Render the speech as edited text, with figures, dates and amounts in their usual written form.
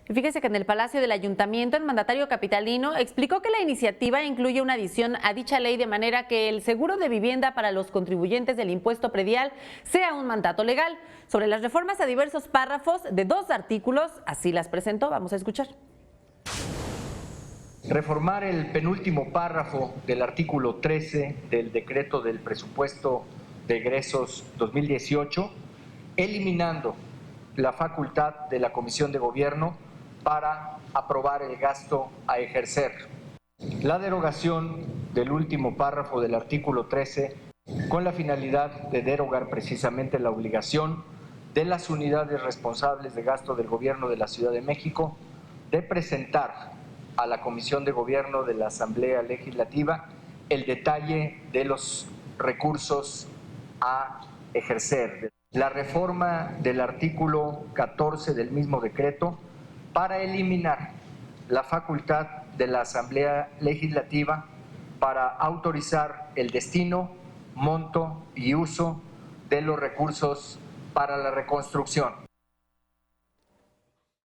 Y fíjese que en el Palacio del Ayuntamiento, el mandatario capitalino explicó que la iniciativa incluye una adición a dicha ley de manera que el seguro de vivienda para los contribuyentes del impuesto predial sea un mandato legal. Sobre las reformas a diversos párrafos de 2 artículos, así las presentó. Vamos a escuchar. Reformar el penúltimo párrafo del artículo 13 del decreto del presupuesto de egresos 2018, eliminando la facultad de la Comisión de Gobierno para aprobar el gasto a ejercer. La derogación del último párrafo del artículo 13 con la finalidad de derogar precisamente la obligación de las unidades responsables de gasto del Gobierno de la Ciudad de México de presentar a la Comisión de Gobierno de la Asamblea Legislativa el detalle de los recursos a ejercer. La reforma del artículo 14 del mismo decreto para eliminar la facultad de la Asamblea Legislativa para autorizar el destino, monto y uso de los recursos para la reconstrucción.